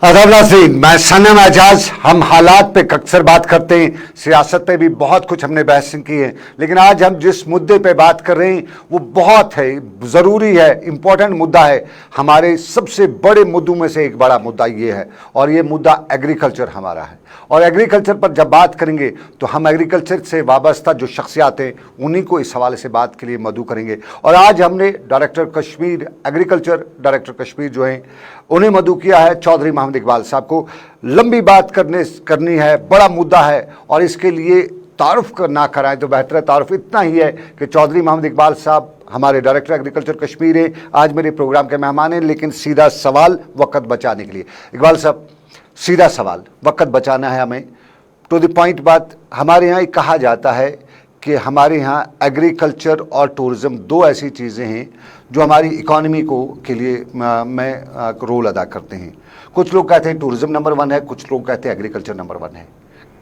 आदाब नाज़रीन, मैं सनम एजाज। हम हालात पे अक्सर बात करते हैं, सियासत पे भी बहुत कुछ हमने बहस की है, लेकिन आज हम जिस मुद्दे पे बात कर रहे हैं वो बहुत है, ज़रूरी है, इम्पोर्टेंट मुद्दा है। हमारे सबसे बड़े मुद्दों में से एक बड़ा मुद्दा ये है, और ये मुद्दा एग्रीकल्चर हमारा है। और एग्रीकल्चर पर जब बात करेंगे तो हम एग्रीकल्चर से वाबस्ता जो शख्सियात हैं उन्हीं को इस हवाले से बात के लिए मदऊ करेंगे। और आज हमने director Kashmir, agriculture director Kashmir जो हैं उन्हें मदऊ किया है, चौधरी मोहम्मद इकबाल साहब को। लंबी बात करनी है, बड़ा मुद्दा है, और इसके लिए तारुफ ना कराएं तो बेहतर है। तारुफ इतना ही है कि चौधरी मोहम्मद इकबाल साहब हमारे डायरेक्टर एग्रीकल्चर कश्मीर हैं, आज मेरे प्रोग्राम के मेहमान हैं। लेकिन सीधा सवाल वक्त बचाने के लिए, इकबाल साहब सीधा सवाल, वक्त बचाना है हमें, टू द पॉइंट बात। हमारे यहाँ कहा जाता है कि हमारे यहाँ एग्रीकल्चर और टूरिज़्म दो ऐसी चीज़ें हैं जो हमारी इकॉनमी को के लिए में रोल अदा करते हैं। कुछ लोग कहते हैं टूरिज़्म नंबर 1 है, कुछ लोग कहते हैं एग्रीकल्चर नंबर 1 है।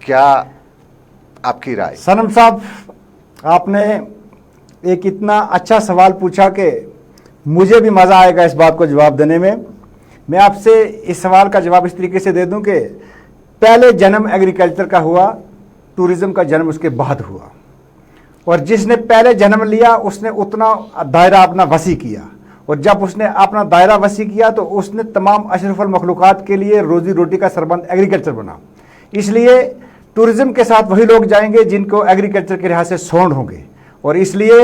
क्या आपकी राय? सनम साहब, आपने एक इतना अच्छा सवाल पूछा कि मुझे भी मज़ा आएगा इस बात को जवाब देने में। मैं आपसे इस सवाल का जवाब इस तरीके से दे दूं कि पहले जन्म एग्रीकल्चर का हुआ, टूरिज़्म का जन्म उसके बाद हुआ। और जिसने पहले जन्म लिया उसने उतना दायरा अपना वसी किया, और जब उसने अपना दायरा वसी किया तो उसने तमाम अशरफुल मखलूक़ात के लिए रोज़ी रोटी का सरबंद एग्रीकल्चर बना। इसलिए टूरिज़्म के साथ वही लोग जाएंगे जिनको एग्रीकल्चर के लिहाज से सौंड होंगे। और इसलिए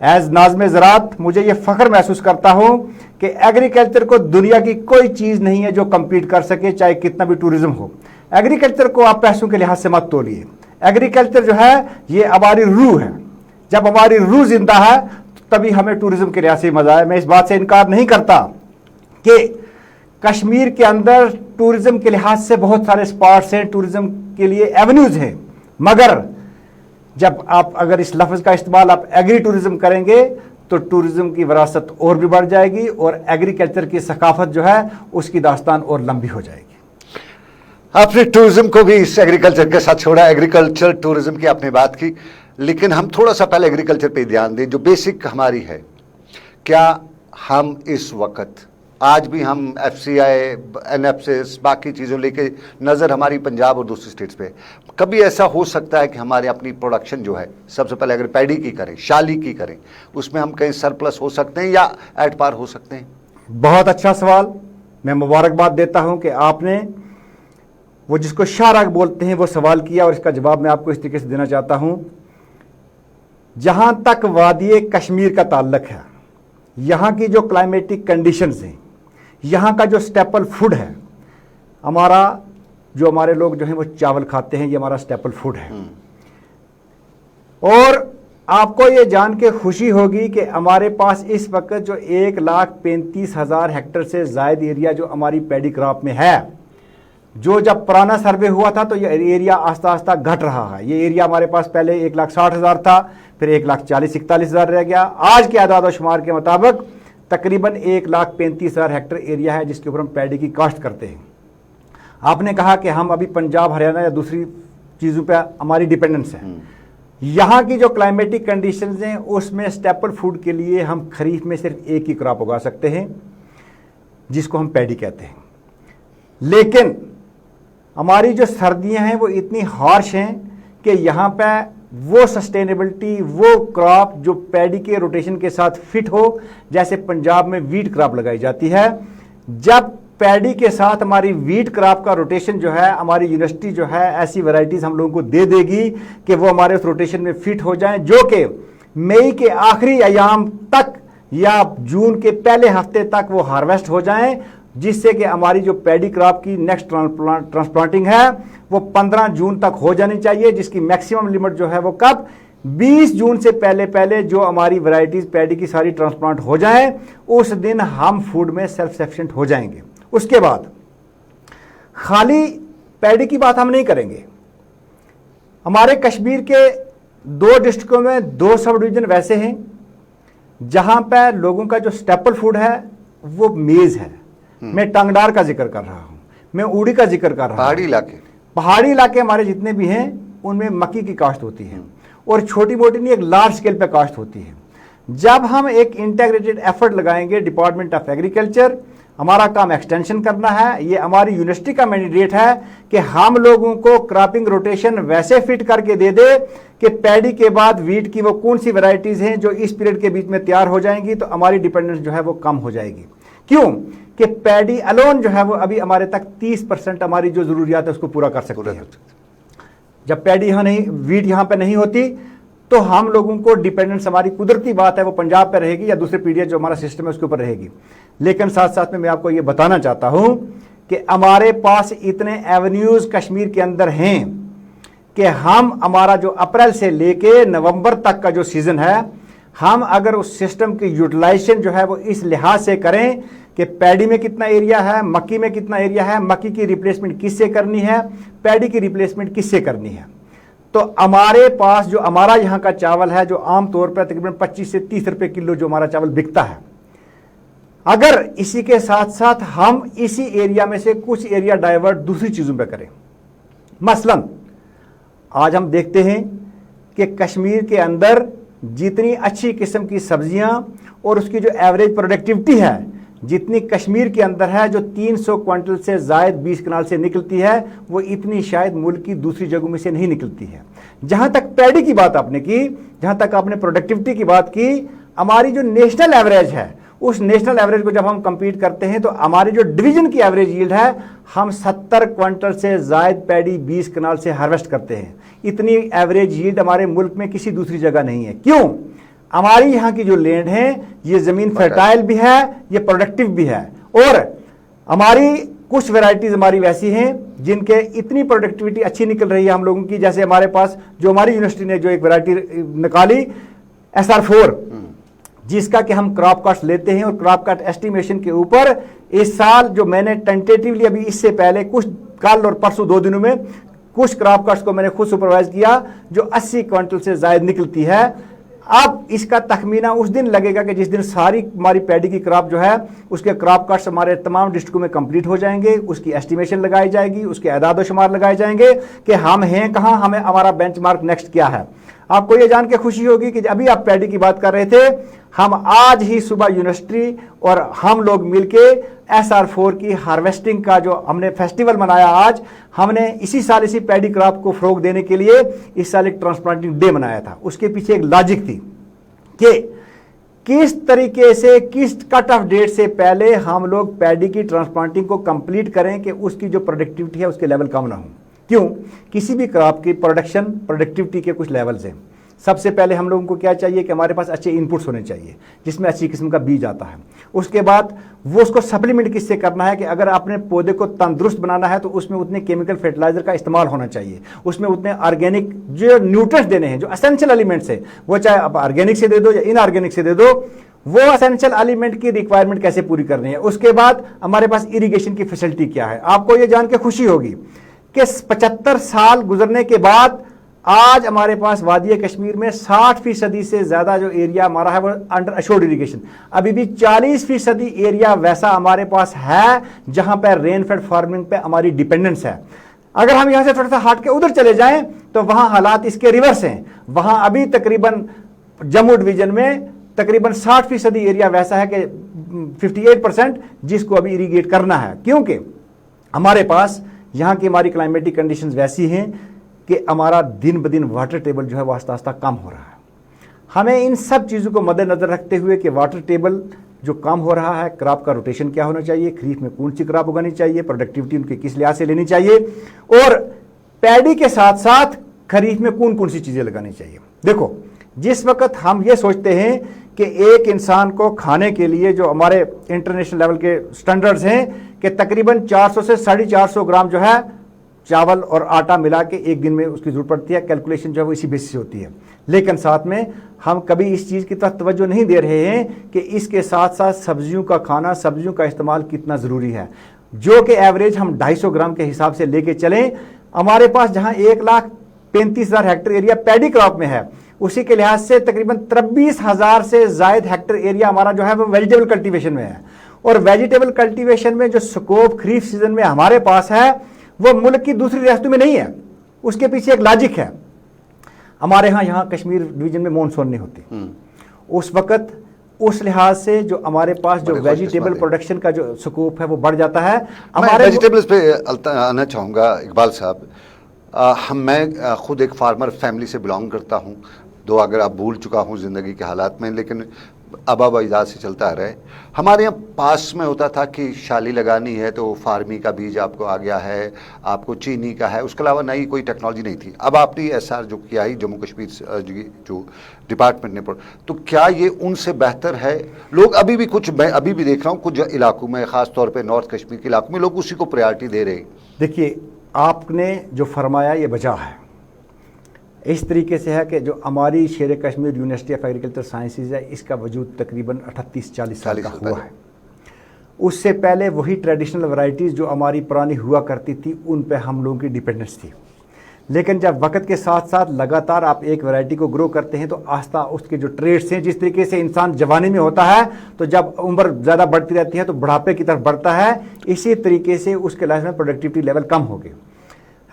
एज नाज़िम ज़राअत मुझे ये फ़ख्र महसूस करता हूँ कि एग्रीकल्चर को दुनिया की कोई चीज़ नहीं है जो कम्पीट कर सके, चाहे कितना भी टूरिज़्म हो। एग्रीकल्चर को आप पैसों के लिहाज से मत तोलिए। एग्रीकल्चर जो है ये हमारी रूह है। जब हमारी रूह जिंदा है तो तभी हमें टूरिज़्म के लिहाज से मज़ा है। मैं इस बात से इनकार नहीं करता कि कश्मीर के अंदर टूरिज़्म के लिहाज से बहुत सारे स्पॉट्स हैं, टूरिज़्म के लिए एवेन्यूज़ हैं, मगर जब आप अगर इस लफ्ज़ का इस्तेमाल आप एग्री टूरिज़्म करेंगे तो टूरिज़्म की विरासत और भी बढ़ जाएगी और एग्रीकल्चर की सकाफत जो है उसकी दास्तान और लंबी हो जाएगी। आपने टूरिज़्म को भी इस एग्रीकल्चर के साथ छोड़ा, एग्रीकल्चर टूरिज़्म की आपने बात की, लेकिन हम थोड़ा सा पहले एग्रीकल्चर पे ध्यान दें जो बेसिक हमारी है। क्या हम इस वक्त आज भी हम FCI, NFCS बाकी चीज़ों लेके नज़र हमारी पंजाब और दूसरी स्टेट्स पे, कभी ऐसा हो सकता है कि हमारे अपनी प्रोडक्शन जो है, सबसे पहले अगर पैडी की करें, शाली की करें, उसमें हम कहीं सरप्लस हो सकते हैं या एट पार हो सकते हैं? बहुत अच्छा सवाल। मैं मुबारकबाद देता हूं कि आपने वो जिसको शाहराग बोलते हैं वो सवाल किया, और इसका जवाब मैं आपको इस तरीके से देना चाहता हूं। जहां तक वादी कश्मीर का ताल्लुक है, यहाँ की जो क्लाइमेटिक कंडीशंस हैं, यहाँ का जो स्टेपल फूड है, हमारे लोग जो हैं वो चावल खाते हैं, ये हमारा स्टेपल फूड है। और आपको ये जान के खुशी होगी कि हमारे पास इस वक्त जो 1,35,000 हेक्टेयर से ज़ायद एरिया जो हमारी पैडी क्रॉप में है, जो जब पुराना सर्वे हुआ था तो ये एरिया आस्ता आस्ता घट रहा है। ये एरिया हमारे पास पहले 1,60,000 था, फिर 1,40,41,000 रह गया। आज के आदाद शुमार के मुताबिक तकरीबन 1,35,000 हेक्टेयर एरिया है जिसके ऊपर हम पैडी की काश्त करते हैं। आपने कहा कि हम अभी पंजाब, हरियाणा या दूसरी चीज़ों पे हमारी डिपेंडेंस है। यहाँ की जो क्लाइमेटिक कंडीशंस हैं उसमें स्टेपल फूड के लिए हम खरीफ में सिर्फ एक ही क्रॉप उगा सकते हैं जिसको हम पैडी कहते हैं। लेकिन हमारी जो सर्दियाँ हैं वो इतनी हार्श हैं कि यहाँ पे वो सस्टेनेबिलिटी, वो क्रॉप जो पैडी के रोटेशन के साथ फिट हो, जैसे पंजाब में वीट क्रॉप लगाई जाती है। जब पैडी के साथ हमारी वीट क्रॉप का रोटेशन जो है, हमारी यूनिवर्सिटी जो है ऐसी वैरायटीज़ हम लोगों को दे देगी कि वो हमारे उस रोटेशन में फिट हो जाएं, जो कि मई के आखिरी अयाम तक या जून के पहले हफ्ते तक वो हार्वेस्ट हो जाएं, जिससे कि हमारी जो पैडी क्रॉप की नेक्स्ट ट्रांसप्लांटिंग है वो 15 जून तक हो जानी चाहिए, जिसकी मैक्सिमम लिमिट जो है वो कब 20 जून से पहले पहले जो हमारी वैरायटीज़ पैडी की सारी ट्रांसप्लांट हो जाएं, उस दिन हम फूड में सेल्फ सफिशिएंट हो जाएंगे। उसके बाद खाली पैडी की बात हम नहीं करेंगे। हमारे कश्मीर के 2 डिस्ट्रिक्टों में 2 सब डिवीजन वैसे हैं जहां पर लोगों का जो स्टेपल फूड है वो मेज़ है। मैं टंगडार का जिक्र कर रहा हूं, मैं ऊड़ी का जिक्र कर रहा हूं। पहाड़ी इलाके हमारे जितने भी हैं उनमें मक्की की काश्त होती है, और छोटी मोटी नहीं, एक लार्ज स्केल पे काश्त होती है। जब हम एक इंटीग्रेटेड एफर्ट लगाएंगे डिपार्टमेंट ऑफ एग्रीकल्चर हमारा काम एक्सटेंशन करना है। ये हमारी यूनिवर्सिटी का मैंडेट है कि हम लोगों को क्रॉपिंग रोटेशन वैसे फिट करके दे दे कि पैडी के बाद वीट की वो कौन सी वैरायटीज हैं जो इस पीरियड के बीच में तैयार हो जाएंगी, तो हमारी डिपेंडेंस जो है वो कम हो जाएगी। क्यों कि पैडी अलोन जो है वो अभी हमारे तक 30% हमारी जो जरूरियात है उसको पूरा कर सकती है। जब पैडी यहाँ नहीं, वीट यहाँ पे नहीं होती, तो हम लोगों को डिपेंडेंस, हमारी कुदरती बात है, वो पंजाब पे रहेगी या दूसरे पीरियड जो हमारा सिस्टम है उसके ऊपर रहेगी। लेकिन साथ साथ में मैं आपको ये बताना चाहता हूं कि हमारे पास इतने एवेन्यूज कश्मीर के अंदर हैं कि हम, हमारा जो अप्रैल से लेके नवंबर तक का जो सीजन है, हम अगर उस सिस्टम की यूटिलाइजेशन जो है वो इस लिहाज से करें कि पैडी में कितना एरिया है, मक्की में कितना एरिया है, मक्की की रिप्लेसमेंट किससे करनी है, पैडी की रिप्लेसमेंट किससे करनी है, तो हमारे पास जो हमारा यहाँ का चावल है, जो आमतौर पर तकरीबन 25 से 30 रुपए किलो जो हमारा चावल बिकता है, अगर इसी के साथ साथ हम इसी एरिया में से कुछ एरिया डाइवर्ट दूसरी चीजों पे करें, मसलन आज हम देखते हैं कि कश्मीर के अंदर जितनी अच्छी किस्म की सब्जियां और उसकी जो एवरेज प्रोडक्टिविटी है, जितनी कश्मीर के अंदर है, जो 300 क्विंटल से जायद 20 कनाल से निकलती है, वो इतनी शायद मुल्क की दूसरी जगहों में से नहीं निकलती है। जहां तक पैडी की बात आपने की, जहां तक आपने प्रोडक्टिविटी की बात की, हमारी जो नेशनल एवरेज है, उस नेशनल एवरेज को जब हम कंपीट करते हैं तो हमारी जो डिवीजन की एवरेज यील्ड है, हम 70 क्विंटल से जायद पैडी 20 कनाल से हार्वेस्ट करते हैं। इतनी एवरेज यील्ड हमारे मुल्क में किसी दूसरी जगह नहीं है। क्यों? हमारी यहाँ की जो लैंड है, ये जमीन फर्टाइल भी है, ये प्रोडक्टिव भी है, और हमारी कुछ वैरायटीज हमारी वैसी हैं जिनके इतनी प्रोडक्टिविटी अच्छी निकल रही है हम लोगों की। जैसे हमारे पास जो हमारी यूनिवर्सिटी ने जो एक वैरायटी निकाली SR4, जिसका कि हम क्रॉप कास्ट लेते हैं, और क्रॉप कास्ट एस्टिमेशन के ऊपर इस साल जो मैंने टेंटेटिवली अभी इससे पहले कुछ कल और परसों 2 दिनों में कुछ क्रॉप कास्ट को मैंने खुद सुपरवाइज किया, जो 80 क्विंटल से जायद निकलती है। अब इसका तखमीना उस दिन लगेगा कि जिस दिन सारी हमारी पैडी की क्रॉप जो है, उसके क्रॉप कास्ट हमारे तमाम डिस्ट्रिक्टों में कंप्लीट हो जाएंगे, उसकी एस्टिमेशन लगाई जाएगी, उसके अदाद व शुमार लगाए जाएंगे कि हम हैं कहाँ, हमें हमारा बेंचमार्क नेक्स्ट क्या है। आपको ये जान के खुशी होगी कि अभी आप पैडी की बात कर रहे थे, हम आज ही सुबह यूनिवर्सिटी और हम लोग मिलके SR4 की हार्वेस्टिंग का जो हमने फेस्टिवल मनाया, आज हमने इसी साल इसी पैडी क्रॉप को फरोग देने के लिए इस साल एक ट्रांसप्लांटिंग डे मनाया था। उसके पीछे एक लॉजिक थी कि किस तरीके से, किस कट ऑफ डेट से पहले हम लोग पैडी की ट्रांसप्लांटिंग को कंप्लीट करें कि उसकी जो प्रोडक्टिविटी है उसके लेवल कम ना हो। क्यों? किसी भी क्रॉप की प्रोडक्टिविटी के कुछ लेवल्स हैं। सबसे पहले हम लोगों को क्या चाहिए कि हमारे पास अच्छे इनपुट्स होने चाहिए, जिसमें अच्छी किस्म का बीज आता है। उसके बाद वो उसको सप्लीमेंट किससे करना है कि अगर आपने पौधे को तंदुरुस्त बनाना है तो उसमें उतने केमिकल फर्टिलाइजर का इस्तेमाल होना चाहिए, उसमें उतने ऑर्गेनिक जो न्यूट्रिएंट्स देने हैं, जो एसेंशियल एलिमेंट्स है, वो चाहे आप ऑर्गेनिक से दे दो या इनऑर्गेनिक से दे दो, वो एसेंशियल एलिमेंट की रिक्वायरमेंट कैसे पूरी करनी है। उसके बाद हमारे पास इरिगेशन की फैसिलिटी क्या है। आपको ये जान के खुशी होगी कि 75 साल गुजरने के बाद आज हमारे पास वादी कश्मीर में 60% से ज्यादा जो एरिया हमारा है वो अंडर अशोर्ड इरिगेशन। अभी भी 40% एरिया वैसा हमारे पास है जहां पर रेनफेड फार्मिंग पे हमारी डिपेंडेंस है। अगर हम यहां से थोड़ा सा हट के उधर चले जाएं तो वहां हालात इसके रिवर्स हैं। वहां अभी तकरीबन जम्मू डिवीजन में तकरीबन 60% एरिया वैसा है कि 58% जिसको अभी इरिगेट करना है, क्योंकि हमारे पास यहाँ की हमारी क्लाइमेटिक कंडीशंस वैसी हैं कि हमारा दिन ब दिन वाटर टेबल जो है वो आस्ता आस्ता कम हो रहा है। हमें इन सब चीज़ों को मद्देनजर रखते हुए कि वाटर टेबल जो कम हो रहा है, क्रॉप का रोटेशन क्या होना चाहिए, खरीफ में कौन सी क्रॉप उगानी चाहिए, प्रोडक्टिविटी उनके किस लिहाज से लेनी चाहिए, और पैडी के साथ साथ खरीफ में कौन कौन सी चीज़ें लगानी चाहिए। देखो, जिस वक्त हम ये सोचते हैं कि एक इंसान को खाने के लिए जो हमारे इंटरनेशनल लेवल के स्टैंडर्ड्स हैं कि तकरीबन 400 से 450 ग्राम जो है चावल और आटा मिला के एक दिन में उसकी जरूरत पड़ती है, कैलकुलेशन जो है वो इसी बेसिस से होती है। लेकिन साथ में हम कभी इस चीज़ की तरफ तवज्जो नहीं दे रहे हैं कि इसके साथ साथ सब्जियों का खाना, सब्जियों का इस्तेमाल कितना ज़रूरी है, जो कि एवरेज हम 250 ग्राम के हिसाब से लेके चलें। हमारे पास जहां 1,35,000 हेक्टेयर एरिया पैडी क्रॉप में है, उसी के लिहाज से तकरीबन 23,000 से जायद हेक्टेयर एरिया हमारा जो है वो वेजिटेबल कल्टीवेशन में है। और वेजिटेबल कल्टीवेशन में जो स्कोप खरीफ सीजन में हमारे पास है वो मुल्क की दूसरी रियासतों में नहीं है। उसके पीछे एक लॉजिक है। हमारे यहाँ कश्मीर डिवीजन में मॉनसून नहीं होती, उस वक्त उस लिहाज से जो हमारे पास जो बड़े वेजिटेबल खुशकिस्मत हैं। प्रोडक्शन का जो स्कोप है वो बढ़ जाता है। मैं हमारे वेजिटेबल्स पे आना चाहूँगा इकबाल साहब। मैं खुद एक फार्मर फैमिली से बिलोंग करता हूँ, दो अगर आप भूल चुका हूँ ज़िंदगी के हालात में, लेकिन आबा इजाज़ से चलता रहे। हमारे यहाँ पास में होता था कि शाली लगानी है तो फार्मी का बीज आपको आ गया है, आपको चीनी का है, उसके अलावा नई कोई टेक्नोलॉजी नहीं थी। अब आपने एसआर जो किया ही जम्मू कश्मीर जो डिपार्टमेंट ने, तो क्या ये उनसे बेहतर है? लोग अभी भी कुछ, मैं अभी भी देख रहा हूँ कुछ इलाकों में, ख़ास तौर पे नॉर्थ कश्मीर के इलाकों में लोग उसी को प्रायोरिटी दे रहे हैं। देखिए, आपने जो फरमाया ये बचा है, इस तरीके से है कि जो हमारी शेर Kashmir university of agriculture sciences है, इसका वजूद तकरीबन 38-40 साल का हुआ है। उससे पहले वही ट्रेडिशनल वैरायटीज़ जो हमारी पुरानी हुआ करती थी उन पे हम लोगों की डिपेंडेंस थी। लेकिन जब वक्त के साथ साथ लगातार आप एक वैरायटी को ग्रो करते हैं तो आस्था उसके जो ट्रेड्स हैं, जिस तरीके से इंसान जवानी में होता है तो जब उम्र ज़्यादा बढ़ती रहती है तो बुढ़ापे की तरफ बढ़ता है, इसी तरीके से उसके लाइफ में प्रोडक्टिविटी लेवल कम हो गई।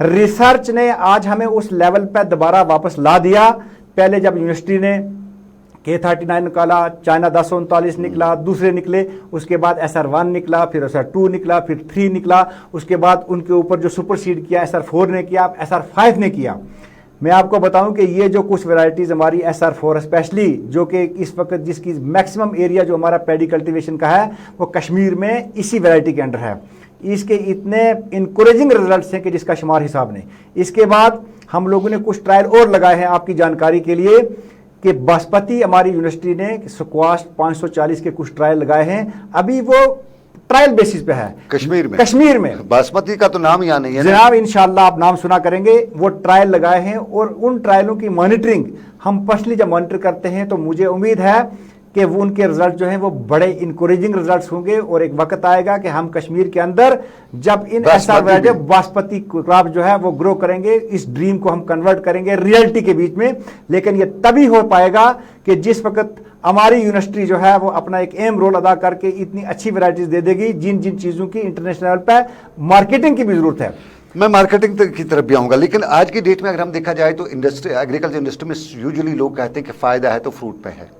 रिसर्च ने आज हमें उस लेवल पर दोबारा वापस ला दिया। पहले जब यूनिवर्सिटी ने K39 निकाला, चाइना 1039 निकला, दूसरे निकले, उसके बाद SR1 निकला, फिर SR2 निकला, फिर 3 निकला, उसके बाद उनके ऊपर जो सुपरसीड किया SR4 ने किया, SR5 ने किया। मैं आपको बताऊं कि ये जो कुछ वैरायटीज़ हमारी SR4 स्पेशली, जो कि इस वक्त जिसकी मैक्सिमम एरिया जो हमारा पैडी कल्टीवेशन का है वो कश्मीर में इसी वैरायटी के अंडर है, इसके इतने इनकरेजिंग रिजल्ट्स हैं कि जिसका शुमार हिसाब नहीं। इसके बाद हम लोगों ने कुछ ट्रायल और लगाए हैं आपकी जानकारी के लिए कि बासमती हमारी यूनिवर्सिटी ने स्क्वाश 540 के कुछ ट्रायल लगाए हैं, अभी वो ट्रायल बेसिस पे है कश्मीर में बासमती का तो नाम यहाँ नहीं है जनाब, इंशाल्लाह आप नाम सुना करेंगे। वो ट्रायल लगाए हैं और उन ट्रायलों की मॉनिटरिंग हम पर्सनली जब मॉनिटर करते हैं तो मुझे उम्मीद है कि वो उनके रिजल्ट जो हैं वो बड़े इंकरेजिंग रिजल्ट्स होंगे और एक वक्त आएगा कि हम कश्मीर के अंदर जब इन ऐसा बासमती क्रॉप जो है वो ग्रो करेंगे, इस ड्रीम को हम कन्वर्ट करेंगे रियलिटी के बीच में। लेकिन ये तभी हो पाएगा कि जिस वक्त हमारी यूनिवर्सिटी जो है वो अपना एक एम रोल अदा करके इतनी अच्छी वैरायटीज दे देगी जिन जिन चीज़ों की इंटरनेशनल लेवल पर मार्केटिंग की भी जरूरत है। मैं मार्केटिंग की तरफ भी आऊँगा, लेकिन आज की डेट में अगर हम देखा जाए तो इंडस्ट्री, एग्रीकल्चर इंडस्ट्री में यूजुअली लोग कहते हैं कि फ़ायदा है तो फ्रूट पे है,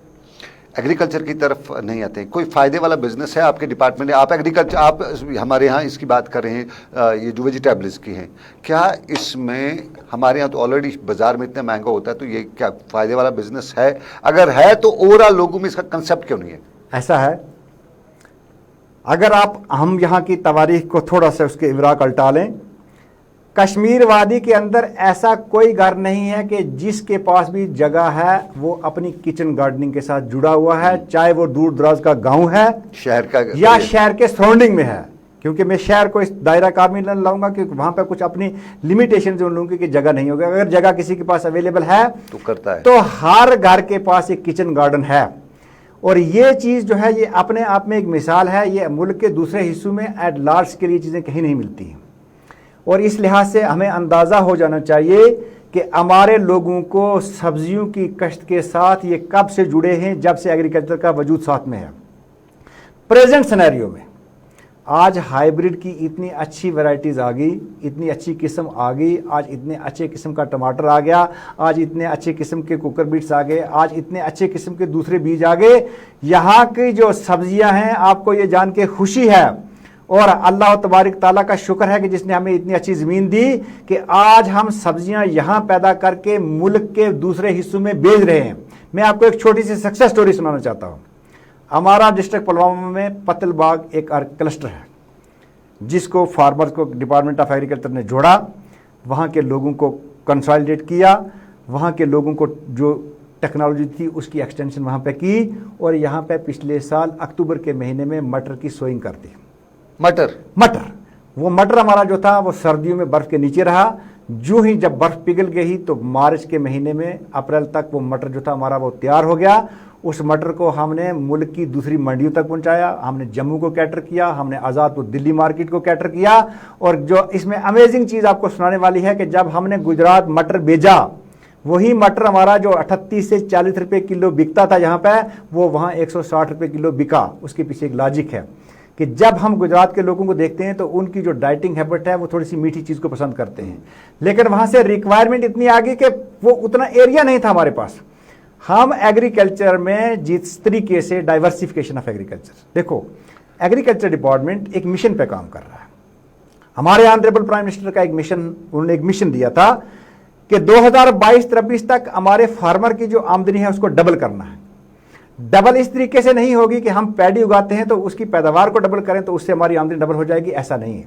एग्रीकल्चर की तरफ नहीं आते हैं। कोई फ़ायदे वाला बिजनेस है आपके डिपार्टमेंट में? आप एग्रीकल्चर, आप हमारे यहाँ इसकी बात कर रहे हैं, ये जो वेजिटेबल्स की हैं, क्या इसमें हमारे यहाँ तो ऑलरेडी बाज़ार में इतना महंगा होता है, तो ये क्या फ़ायदे वाला बिजनेस है? अगर है तो ओवरऑल लोगों में इसका कंसेप्ट क्यों नहीं है? ऐसा है, अगर आप हम यहाँ की तवारीख को थोड़ा सा उसके इवराक अल्टा लें, कश्मीर वादी के अंदर ऐसा कोई घर नहीं है कि जिसके पास भी जगह है वो अपनी किचन गार्डनिंग के साथ जुड़ा हुआ है, चाहे वो दूर दराज का गांव है शहर का या शहर के सराउंडिंग में है। क्योंकि मैं शहर को इस दायरा कार में लाऊंगा क्योंकि वहां पर कुछ अपनी लिमिटेशन जो लूंगी कि जगह नहीं होगी। अगर जगह किसी के पास अवेलेबल है तो करता है, तो हर घर के पास एक किचन गार्डन है। और ये चीज़ जो है ये अपने आप में एक मिसाल है, ये मुल्क के दूसरे हिस्सों में एट लार्ज के लिए चीज़ें कहीं नहीं मिलती हैं। और इस लिहाज से हमें अंदाज़ा हो जाना चाहिए कि हमारे लोगों को सब्जियों की कश्त के साथ ये कब से जुड़े हैं, जब से एग्रीकल्चर का वजूद साथ में है। प्रेजेंट सिनेरियो में आज हाइब्रिड की इतनी अच्छी वैरायटीज़ आ गई, इतनी अच्छी किस्म आ गई, आज इतने अच्छे किस्म का टमाटर आ गया, आज इतने अच्छे किस्म के कुकर बीट्स आ गए, आज इतने अच्छे किस्म के दूसरे बीज आ गए। यहाँ की जो सब्जियाँ हैं, आपको ये जान के खुशी है और अल्लाह तबारक ताला का शुक्र है कि जिसने हमें इतनी अच्छी ज़मीन दी कि आज हम सब्जियां यहाँ पैदा करके मुल्क के दूसरे हिस्सों में बेच रहे हैं। मैं आपको एक छोटी सी सक्सेस स्टोरी सुनाना चाहता हूँ। हमारा डिस्ट्रिक्ट पुलवामा में पतल बाग एक क्लस्टर है जिसको फार्मर्स को डिपार्टमेंट ऑफ एग्रीकल्चर ने जोड़ा, वहाँ के लोगों को कंसोलिडेट किया, वहाँ के लोगों को जो टेक्नोलॉजी थी उसकी एक्सटेंशन वहाँ पे की और यहाँ पे पिछले साल अक्टूबर के महीने में मटर की सोइंग कर दी। मटर वो मटर हमारा जो था वो सर्दियों में बर्फ़ के नीचे रहा, जो ही जब बर्फ़ पिघल गई तो मार्च के महीने में अप्रैल तक वो मटर जो था हमारा वो तैयार हो गया। उस मटर को हमने मुल्क की दूसरी मंडियों तक पहुंचाया, हमने जम्मू को कैटर किया, हमने आज़ादपुर दिल्ली मार्केट को कैटर किया। और जो इसमें अमेजिंग चीज़ आपको सुनाने वाली है कि जब हमने गुजरात मटर भेजा, वही मटर हमारा जो 38 से 40 रुपये किलो बिकता था यहाँ पे, वो वहाँ 160 रुपये किलो बिका। उसके पीछे एक लॉजिक है कि जब हम गुजरात के लोगों को देखते हैं तो उनकी जो डाइटिंग हैबिट है वो थोड़ी सी मीठी चीज़ को पसंद करते हैं, लेकिन वहाँ से रिक्वायरमेंट इतनी आ गई कि वो उतना एरिया नहीं था हमारे पास। हम एग्रीकल्चर में जिस तरीके से डाइवर्सिफिकेशन ऑफ एग्रीकल्चर, देखो एग्रीकल्चर डिपार्टमेंट एक मिशन पे काम कर रहा है। हमारे ऑनरेबल प्राइम मिनिस्टर का एक मिशन, उन्होंने एक मिशन दिया था कि 2022-23 तक हमारे फार्मर की जो आमदनी है उसको डबल करना है। डबल इस तरीके से नहीं होगी कि हम पैडी उगाते हैं तो उसकी पैदावार को डबल करें तो उससे हमारी आमदनी डबल हो जाएगी, ऐसा नहीं है।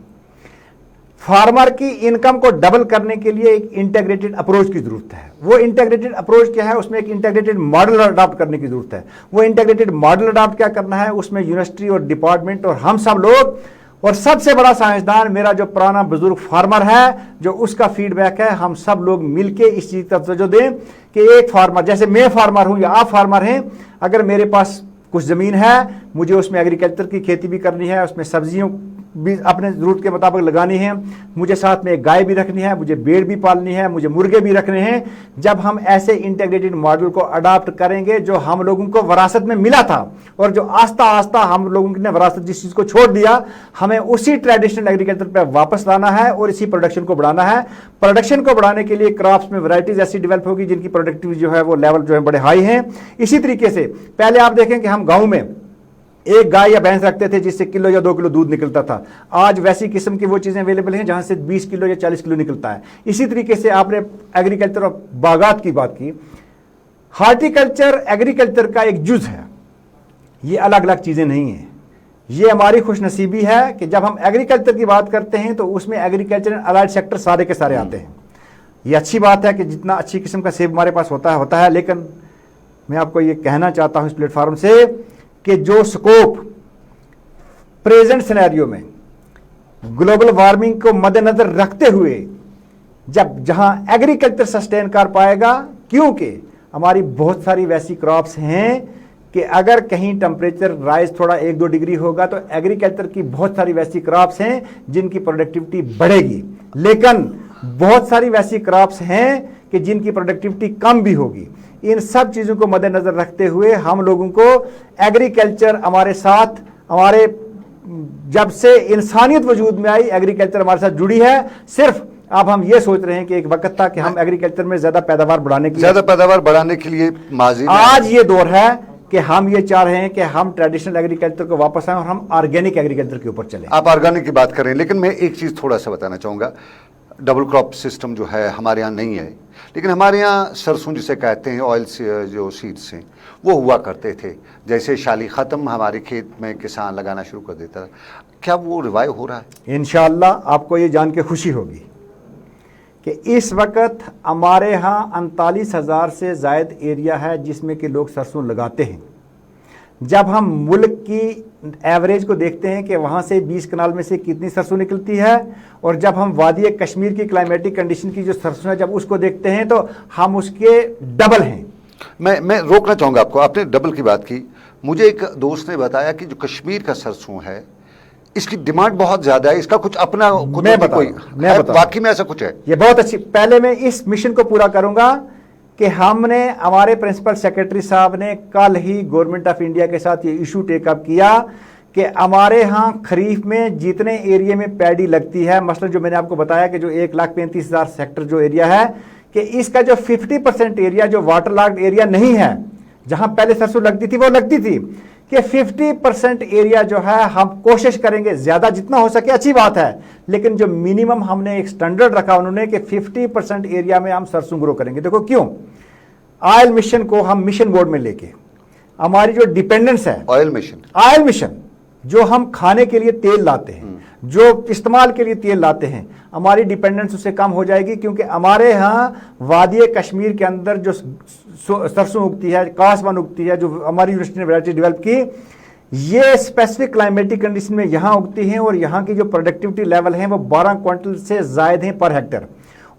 फार्मर की इनकम को डबल करने के लिए एक इंटीग्रेटेड अप्रोच की जरूरत है। वो इंटीग्रेटेड अप्रोच क्या है? उसमें एक इंटीग्रेटेड मॉडल अडॉप्ट करने की जरूरत है। वो इंटीग्रेटेड मॉडल अडॉप्ट क्या करना है? उसमें यूनिवर्सिटी और डिपार्टमेंट और हम सब लोग, और सबसे बड़ा साइंसदान मेरा जो पुराना बुजुर्ग फार्मर है, जो उसका फीडबैक है, हम सब लोग मिलके इस चीज पर तवज्जो दें कि एक फार्मर, जैसे मैं फार्मर हूं या आप फार्मर हैं, अगर मेरे पास कुछ जमीन है, मुझे उसमें एग्रीकल्चर की खेती भी करनी है, उसमें सब्जियों भी अपने जरूरत के मुताबिक लगानी है, मुझे साथ में एक गाय भी रखनी है, मुझे भेड़ भी पालनी है, मुझे मुर्गे भी रखने हैं। जब हम ऐसे इंटीग्रेटेड मॉडल को अडॉप्ट करेंगे जो हम लोगों को विरासत में मिला था और जो आस्ता आस्ता हम लोगों ने विरासत जिस चीज को छोड़ दिया, हमें उसी ट्रेडिशनल एग्रीकल्चर पर वापस लाना है और इसी प्रोडक्शन को बढ़ाना है। प्रोडक्शन को बढ़ाने के लिए क्रॉप्स में वैरायटीज ऐसी डेवलप होगी जिनकी प्रोडक्टिविटी जो है वो लेवल जो है बड़े हाई हैं। इसी तरीके से पहले आप देखें कि हम गाँव में एक गाय या भैंस रखते थे जिससे किलो या 2 किलो दूध निकलता था। आज वैसी किस्म की वो चीजें अवेलेबल हैं जहां से 20 किलो या 40 किलो निकलता है। इसी तरीके से आपने एग्रीकल्चर और बागात की बात की। हार्टिकल्चर एग्रीकल्चर का एक जुज है, ये अलग अलग चीजें नहीं है। ये हमारी खुशनसीबी है कि जब हम एग्रीकल्चर की बात करते हैं तो उसमें एग्रीकल्चर एंड अलाइड सेक्टर सारे के सारे आते हैं। ये अच्छी बात है कि जितना अच्छी किस्म का सेब हमारे पास होता है, लेकिन मैं आपको ये कहना चाहता हूं इस प्लेटफॉर्म से कि जो स्कोप प्रेजेंट सिनेरियो में ग्लोबल वार्मिंग को मद्देनजर रखते हुए जहां एग्रीकल्चर सस्टेन कर पाएगा, क्योंकि हमारी बहुत सारी वैसी क्रॉप्स हैं कि अगर कहीं टेम्परेचर राइज थोड़ा 1-2 डिग्री होगा तो एग्रीकल्चर की बहुत सारी वैसी क्रॉप्स हैं जिनकी प्रोडक्टिविटी बढ़ेगी, लेकिन बहुत सारी वैसी क्रॉप्स हैं कि जिनकी प्रोडक्टिविटी कम भी होगी। इन सब चीजों को मद्देनजर रखते हुए हम लोगों को एग्रीकल्चर हमारे साथ, हमारे जब से इंसानियत वजूद में आई एग्रीकल्चर हमारे साथ जुड़ी है। सिर्फ अब हम ये सोच रहे हैं कि एक वक्त था कि हम एग्रीकल्चर में ज्यादा पैदावार बढ़ाने के लिए माजी आज ये दौर है कि हम ये चाह रहे हैं कि हम ट्रेडिशनल एग्रीकल्चर को वापस आए और हम ऑर्गेनिक एग्रीकल्चर के ऊपर चले। आप ऑर्गेनिक की बात करें, लेकिन मैं एक चीज थोड़ा सा बताना चाहूंगा। डबल क्रॉप सिस्टम जो है हमारे यहाँ नहीं है, लेकिन हमारे यहाँ सरसों जिसे कहते हैं, ऑयल से जो सीड्स हैं वो हुआ करते थे। जैसे शाली ख़त्म हमारे खेत में किसान लगाना शुरू कर देता था, क्या वो रिवाइव हो रहा है? इंशाअल्लाह आपको ये जान के खुशी होगी कि इस वक्त हमारे यहाँ 39,000 से ज़ायद एरिया है जिसमें कि लोग सरसों लगाते हैं। जब हम मुल्क की एवरेज को देखते हैं कि वहाँ से 20 कनाल में से कितनी सरसों निकलती है, और जब हम वादी कश्मीर की क्लाइमेटिक कंडीशन की जो सरसों है जब उसको देखते हैं तो हम उसके डबल हैं। मैं रोकना चाहूँगा आपको, आपने डबल की बात की। मुझे एक दोस्त ने बताया कि जो कश्मीर का सरसों है इसकी डिमांड बहुत ज्यादा है, इसका कुछ अपना वाकई में ऐसा कुछ है? ये बहुत अच्छी। पहले मैं इस मिशन को पूरा करूंगा कि हमने, हमारे प्रिंसिपल सेक्रेटरी साहब ने कल ही गवर्नमेंट ऑफ इंडिया के साथ ये इशू टेकअप किया कि हमारे यहाँ खरीफ में जितने एरिया में पैडी लगती है, मसलन जो मैंने आपको बताया कि जो 1,35,000 सेक्टर जो एरिया है, कि इसका जो 50% एरिया जो वाटर लॉक्ड एरिया नहीं है, जहां पहले सरसों लगती थी वो लगती थी, कि 50% एरिया जो है हम कोशिश करेंगे ज्यादा जितना हो सके, अच्छी बात है, लेकिन जो मिनिमम हमने एक स्टैंडर्ड रखा उन्होंने कि 50% एरिया में हम सरसों ग्रो करेंगे। देखो क्यों, ऑयल मिशन को हम मिशन बोर्ड में लेके हमारी जो डिपेंडेंस है, ऑयल मिशन जो हम खाने के लिए तेल लाते हैं, जो इस्तेमाल के लिए तेल लाते हैं, हमारी डिपेंडेंस उससे कम हो जाएगी, क्योंकि हमारे यहाँ वादी कश्मीर के अंदर जो सरसों उगती है, कासवन उगती है, जो हमारी यूनिवर्सिटी ने वैरायटी डेवलप की, ये स्पेसिफिक क्लाइमेटिक कंडीशन में यहाँ उगती हैं और यहाँ की जो प्रोडक्टिविटी लेवल है वो 12 क्विंटल से ज्यादा है पर हेक्टर।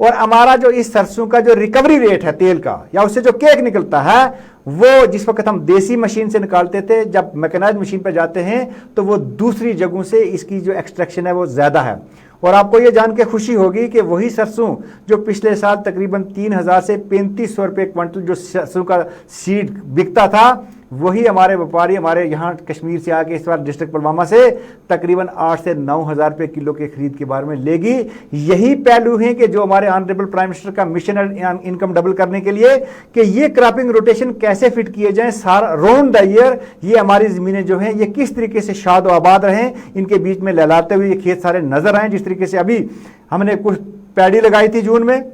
और हमारा जो इस सरसों का जो रिकवरी रेट है तेल का, या उससे जो केक निकलता है, वो जिस वक्त हम देसी मशीन से निकालते थे, जब मैकेनाइज्ड मशीन पर जाते हैं तो वो दूसरी जगहों से इसकी जो एक्सट्रैक्शन है वो ज्यादा है। और आपको ये जान के खुशी होगी कि वही सरसों जो पिछले साल तकरीबन 3,000 से 3,500 रुपये क्विंटल जो सरसों का सीड बिकता था, वही हमारे व्यापारी हमारे यहाँ कश्मीर से आके इस बार डिस्ट्रिक्ट पुलवामा से तकरीबन 8 से 9 हज़ार रुपये किलो के खरीद के बारे में लेगी। यही पहलू हैं कि जो हमारे ऑनरेबल प्राइम मिनिस्टर का मिशन है इनकम डबल करने के लिए कि ये क्रॉपिंग रोटेशन कैसे फिट किए जाएं सारा राउंड द ईयर, ये हमारी ज़मीनें जो हैं ये किस तरीके से शाद आबाद रहें, इनके बीच में लहलाते हुए ये खेत सारे नजर आएँ। जिस तरीके से अभी हमने कुछ पैडी लगाई थी जून में,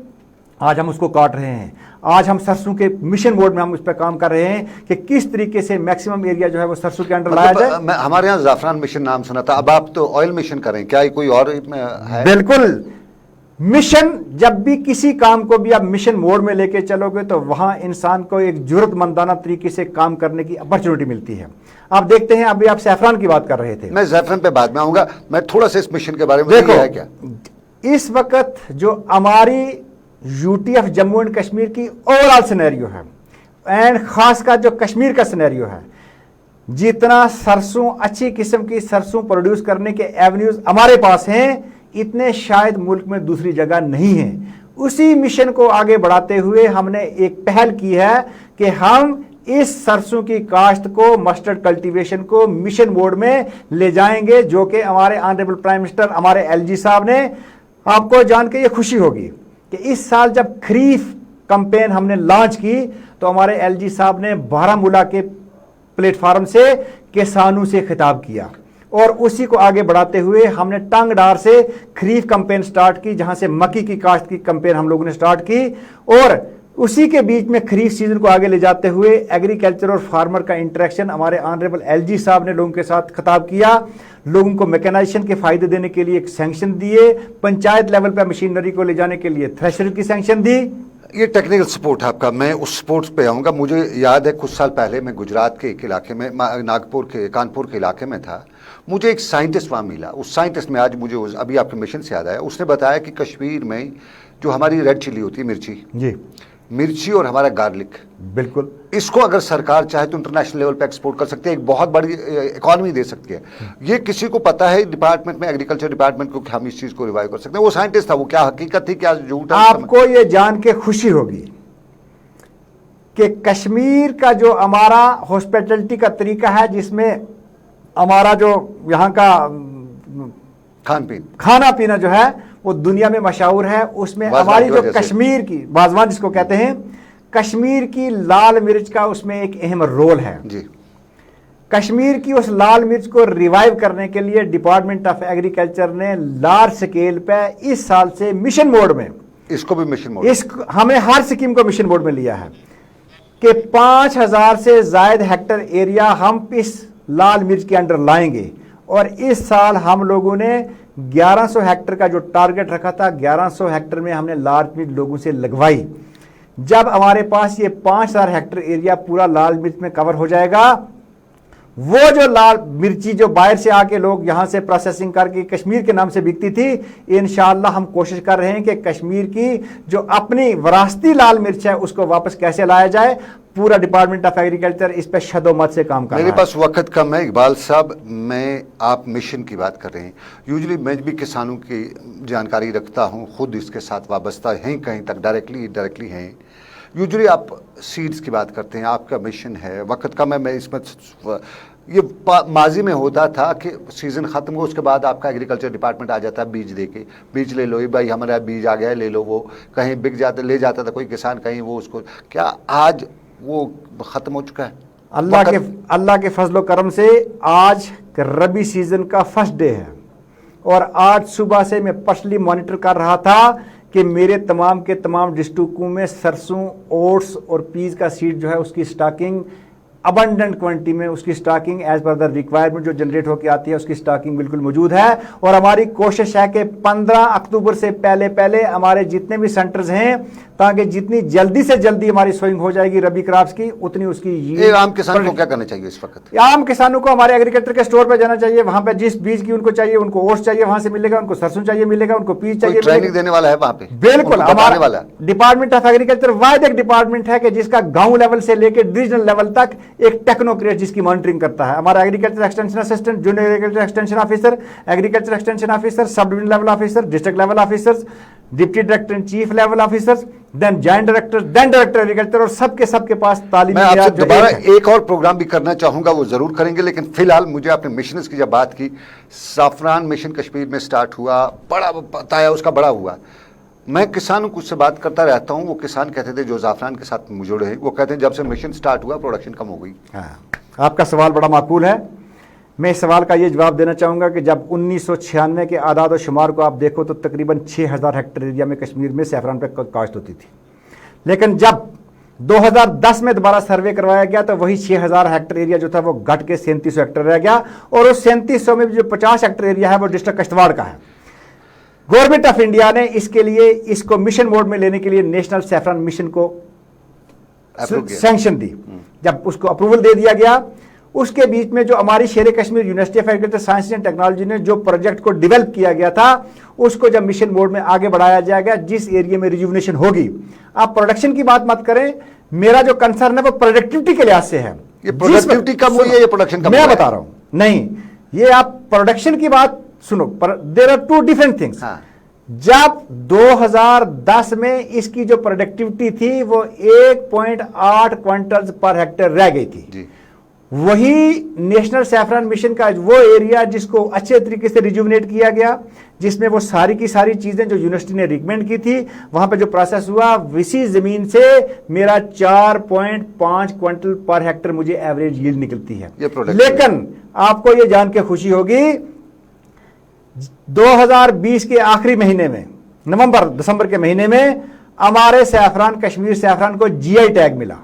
आज हम उसको काट रहे हैं। आज हम सरसों के मिशन मोड में हम उस पर काम कर रहे हैं कि किस तरीके से मैक्सिमम एरिया जो है वो सरसों के अंडर लाया जाए। हमारे यहाँ ज़ाफ़रान मिशन नाम सुना था, अब आप तो ऑयल मिशन करें, क्या कोई और है? बिल्कुल, मिशन जब भी किसी काम को भी आप मिशन मोड में लेके चलोगे तो वहां इंसान को एक जरूरतमंदाना तरीके से काम करने की अपॉर्चुनिटी मिलती है। आप देखते हैं, अभी आप सैफरान की बात कर रहे थे, मैं ज़ैफरान पे बाद में आऊंगा, मैं थोड़ा सा इस मिशन के बारे में देखो है क्या इस वक्त जो हमारी यूटीएफ जम्मू एंड कश्मीर की ओवरऑल सिनेरियो है एंड खास का जो कश्मीर का सिनेरियो है, जितना सरसों अच्छी किस्म की सरसों प्रोड्यूस करने के एवेन्यूज हमारे पास हैं इतने शायद मुल्क में दूसरी जगह नहीं है। उसी मिशन को आगे बढ़ाते हुए हमने एक पहल की है कि हम इस सरसों की काश्त को मस्टर्ड कल्टीवेशन को मिशन मोड में ले जाएंगे, जो कि हमारे ऑनरेबल प्राइम मिनिस्टर हमारे एलजी साहब ने, आपको जान के ये खुशी होगी कि इस साल जब खरीफ कैंपेन हमने लॉन्च की तो हमारे एलजी साहब ने बारामूला के प्लेटफार्म से किसानों से खिताब किया और उसी को आगे बढ़ाते हुए हमने टांगडार से खरीफ कैंपेन स्टार्ट की, जहां से मक्की की काश्त की कैंपेन हम लोगों ने स्टार्ट की और उसी के बीच में खरीफ सीजन को आगे ले जाते हुए एग्रीकल्चर और फार्मर का इंटरेक्शन हमारे ऑनरेबल एलजी साहब ने लोगों के साथ खिताब किया, लोगों को मैकेनाइजेशन के फायदे देने के लिए एक सैंक्शन दिए, पंचायत लेवल पर मशीनरी को ले जाने के लिए थ्रेशर की सैंक्शन दी। ये टेक्निकल सपोर्ट आपका, मैं उस सपोर्ट पे आऊँगा। मुझे याद है कुछ साल पहले मैं गुजरात के एक इलाके में, नागपुर के कानपुर के इलाके में था, मुझे एक साइंटिस्ट वहाँ मिला। उस साइंटिस्ट में आज मुझे अभी आपके मिशन से याद आया, उसने बताया कि कश्मीर में जो हमारी रेड चिली होती है, मिर्ची और हमारा गार्लिक, बिल्कुल इसको अगर सरकार चाहे तो इंटरनेशनल लेवल पे एक्सपोर्ट कर सकती है, एक बहुत बड़ी इकॉनमी दे सकती है। ये किसी को पता है डिपार्टमेंट में, एग्रीकल्चर डिपार्टमेंट को, कि हम इस चीज को रिवाइव कर सकते हैं? वो साइंटिस्ट था, वो क्या हकीकत थी क्या झूठ? आपको ये जान के खुशी होगी कि कश्मीर का जो हमारा हॉस्पिटलिटी का तरीका है, जिसमें हमारा जो यहाँ का खाना पीना जो है वो दुनिया में मशहूर है, उसमें हमारी जो कश्मीर की बाजवान जिसको कहते हैं, कश्मीर की लाल मिर्च का उसमें एक अहम रोल है जी। कश्मीर की उस लाल मिर्च को रिवाइव करने के लिए डिपार्टमेंट ऑफ एग्रीकल्चर ने लार्ज स्केल पे इस साल से मिशन मोड में, इसको भी मिशन मोड, हमें हर स्कीम को मिशन मोड में लिया है कि 5000 से ज्यादा हेक्टर एरिया हम इस लाल मिर्च के अंडर लाएंगे। और इस साल हम लोगों ने 1100 हेक्टर का जो टारगेट रखा था, 1100 हेक्टर में हमने लाल मिर्च लोगों से लगवाई। जब हमारे पास ये 5000 हेक्टर एरिया पूरा लाल मिर्च में कवर हो जाएगा, वो जो लाल मिर्ची जो बाहर से आके लोग यहाँ से प्रोसेसिंग करके कश्मीर के नाम से बिकती थी, इंशाअल्लाह हम कोशिश कर रहे हैं कि कश्मीर की जो अपनी विरासती लाल मिर्च है उसको वापस कैसे लाया जाए। पूरा डिपार्टमेंट ऑफ एग्रीकल्चर इस पर शदोमत से काम कर रहा है। मेरे पास वक्त कम है इकबाल साहब, मैं आप मिशन की बात कर रहे हैं। यूजुअली मैं भी किसानों की जानकारी रखता हूँ, खुद इसके साथ वाबस्ता हैं, कहीं तक डायरेक्टली हैं। यूजुअली आप सीड्स की बात करते हैं, आपका मिशन है, वक्त कम है, मैं इसमें ये माजी में होता था कि सीज़न ख़त्म हो उसके बाद आपका एग्रीकल्चर डिपार्टमेंट आ जाता है बीज दे के, बीज ले लो, ये भाई हमारा बीज आ गया है ले लो, वो कहीं बिक जाता ले जाता था कोई किसान कहीं, वो उसको क्या आज वो ख़त्म हो चुका है? अल्लाह के फजलो करम से आज रबी सीज़न का फर्स्ट डे है और आज सुबह से मैं पर्सनली मॉनिटर कर रहा था कि मेरे तमाम के तमाम डिस्ट्रिक्टों में सरसों, ओट्स और पीज का सीड जो है उसकी स्टॉकिंग अबंडेंट क्वांटिटी में, उसकी stocking as per the requirement जो जनरेट होकर आती है उसकी स्टॉकिंग बिल्कुल मौजूद है। और हमारी कोशिश है कि 15 अक्टूबर से पहले हमारे जितने भी सेंटर्स हैं, ताकि जितनी जल्दी से जल्दी हमारी सोइंग हो जाएगी रबी क्रॉप्स की, उतनी उसकी। आम किसानों को क्या करना चाहिए इस वक्त? आम किसानों को हमारे एग्रीकल्चर के स्टोर पर जाना चाहिए, वहां पर जिस बीज की उनको चाहिए, उनको ओट्स चाहिए वहां से मिलेगा, उनको सरसों चाहिए मिलेगा, उनको पीज चाहिए, ट्रेनिंग देने वाला है वहां पे। बिल्कुल, हमारा डिपार्टमेंट ऑफ एग्रीकल्चर वाहिद एक डिपार्टमेंट है कि जिसका गांव लेवल से लेकर डिविजनल लेवल तक एक टेक्नोक्रेट जिसकी मॉनिटरिंग करता है। हमारा agriculture extension assistant, junior agriculture extension officer, agriculture extension officer, sub divisional level officer, district level officers, deputy director in chief level officers, then joint director, then director agriculture, और सबके पास तालीमी मैं आपसे मेयार जो दोबारा एक है। एक और प्रोग्राम भी करना चाहूंगा, वो जरूर करेंगे, लेकिन फिलहाल मुझे आपने मिशंस की जब बात की, साफरान मिशन कश्मीर में स्टार्ट हुआ, बड़ा बताया, उसका बड़ा हुआ। मैं किसानों को उससे बात करता रहता हूं, वो किसान कहते थे जो जाफरान के साथ जुड़े हैं, वो कहते हैं जब से मिशन स्टार्ट हुआ प्रोडक्शन कम हो गई। हाँ, आपका सवाल बड़ा माकूल है। मैं इस सवाल का ये जवाब देना चाहूँगा कि जब 1996 के आदाद और शुमार को आप देखो तो तकरीबन 6000 हेक्टेयर एरिया में कश्मीर में सैफरान पे काश्त होती थी, लेकिन जब 2010 में दोबारा सर्वे करवाया गया तो वही 6000 हेक्टेयर एरिया जो था वो घट के 3700 हेक्टेयर रह गया, और उस 3700 में जो 50 हेक्टेयर एरिया है वो डिस्ट्रिक्ट किश्तवाड़ का है। गवर्नमेंट ऑफ इंडिया ने इसके लिए, इसको मिशन मोड में लेने के लिए नेशनल सैफरान मिशन को सैंक्शन दी। जब उसको अप्रूवल दे दिया गया, उसके बीच में जो हमारी शेर Kashmir university of agriculture science and technology ने जो प्रोजेक्ट को डेवलप किया गया था, उसको जब मिशन मोड में आगे बढ़ाया जाएगा, जिस एरिया में रिजुवनेशन होगी। आप प्रोडक्शन की बात मत करें, मेरा जो कंसर्न है वो प्रोडक्टिविटी के लिहाज से है। ये प्रोडक्टिविटी कम हुई है, ये प्रोडक्शन कम मैं हुआ है? बता रहा हूं, नहीं, ये आप प्रोडक्शन की बात सुनो, there are two different things. जब 2010 में इसकी जो प्रोडक्टिविटी थी वो 1.8 क्विंटल्स पर हेक्टेयर रह गई थी जी। वही नेशनल सैफरान मिशन का वो एरिया जिसको अच्छे तरीके से रिजुवनेट किया गया, जिसमें वो सारी की सारी चीजें जो यूनिवर्सिटी ने रिकमेंड की थी, वहां पे जो प्रोसेस हुआ, इसी जमीन से मेरा 4.5 क्विंटल पर हेक्टेयर मुझे एवरेज यील्ड निकलती है। लेकिन आपको ये जान के खुशी होगी 2020 के आखिरी महीने में, नवंबर दिसंबर के महीने में, हमारे सैफरान, कश्मीर सैफरान को जीआई टैग मिला।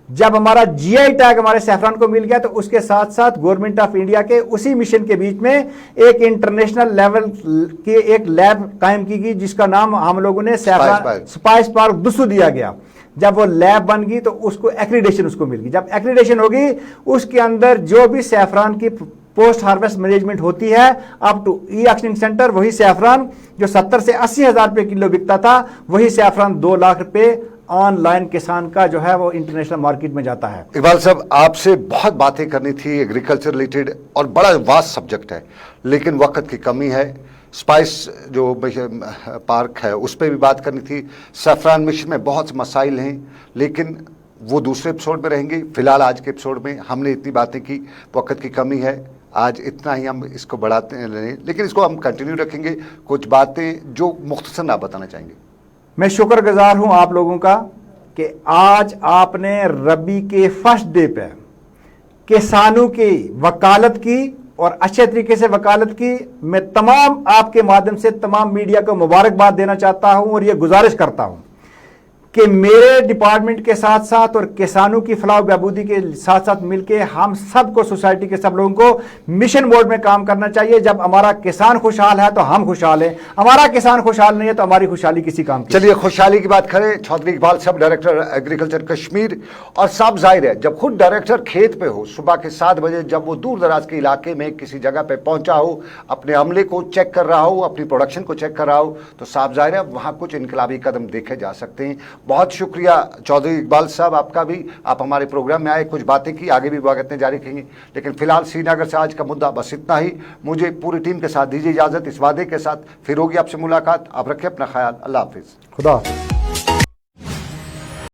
जब हमारा जीआई टैग हमारे सैफरान को मिल गया तो उसके साथ साथ गवर्नमेंट ऑफ इंडिया के उसी मिशन के बीच में एक इंटरनेशनल लेवल की एक लैब कायम की गई, जिसका नाम हम लोगों ने सैफरान स्पाइस पार्क दुसू दिया गया। जब वो लैब बन गई तो उसको एक्रीडेशन उसको मिल गई। जब एक्रीडेशन होगी, उसके अंदर जो भी सैफरान की पोस्ट हार्वेस्ट मैनेजमेंट होती है up to e auctioning centre, वही सैफरान जो 70 से 80 हजार रुपए किलो बिकता था, वही सैफरान 2 लाख रुपए ऑनलाइन किसान का जो है वो इंटरनेशनल मार्केट में जाता है। इकबाल साहब, आपसे बहुत बातें करनी थी एग्रीकल्चर रिलेटेड, और बड़ा वास्ट सब्जेक्ट है, लेकिन वक्त की कमी है। स्पाइस जो पार्क है उस पर भी बात करनी थी, सैफरान मिशन में बहुत से मसाइल हैं, लेकिन वो दूसरे एपिसोड में रहेंगे। फिलहाल आज के एपिसोड में हमने इतनी बातें की, वक्त की कमी है, आज इतना ही हम इसको बढ़ाते हैं, लेकिन इसको हम कंटिन्यू रखेंगे। कुछ बातें जो मुख्तसर आप बताना चाहेंगे? मैं शुक्रगुजार हूं आप लोगों का कि आज आपने रबी के फर्स्ट डे पे किसानों की वकालत की और अच्छे तरीके से वकालत की। मैं तमाम आपके माध्यम से तमाम मीडिया को मुबारकबाद देना चाहता हूं और ये गुजारिश करता हूं कि मेरे डिपार्टमेंट के साथ साथ और किसानों की फलाह बहबूदी के साथ साथ मिलके हम सबको, सोसाइटी के सब लोगों को मिशन मोड में काम करना चाहिए। जब हमारा किसान खुशहाल है तो हम खुशहाल हैं, हमारा किसान खुशहाल नहीं है तो हमारी खुशहाली किसी काम की। चलिए खुशहाली की बात करें। चौधरी इकबाल साहब, डायरेक्टर एग्रीकल्चर कश्मीर, और साफ जाहिर है जब खुद डायरेक्टर खेत पे हो, सुबह के 7 बजे जब वो दूर दराज के इलाके में किसी जगह पे पहुंचा हो, अपने अमले को चेक कर रहा हो, अपनी प्रोडक्शन को चेक कर रहा हो, तो साफ जाहिर है वहां कुछ इनकलाबी कदम देखे जा सकते हैं। बहुत शुक्रिया चौधरी इकबाल साहब आपका भी, आप हमारे प्रोग्राम में आए, कुछ बातें की, आगे भी बातें जारी रहेंगी। लेकिन फिलहाल श्रीनगर से आज का मुद्दा बस इतना ही। मुझे पूरी टीम के साथ दीजिए इजाजत, इस वादे के साथ फिर होगी आपसे मुलाकात। आप रखें अपना ख्याल। अल्लाह हाफिज। खुदा हाफिज।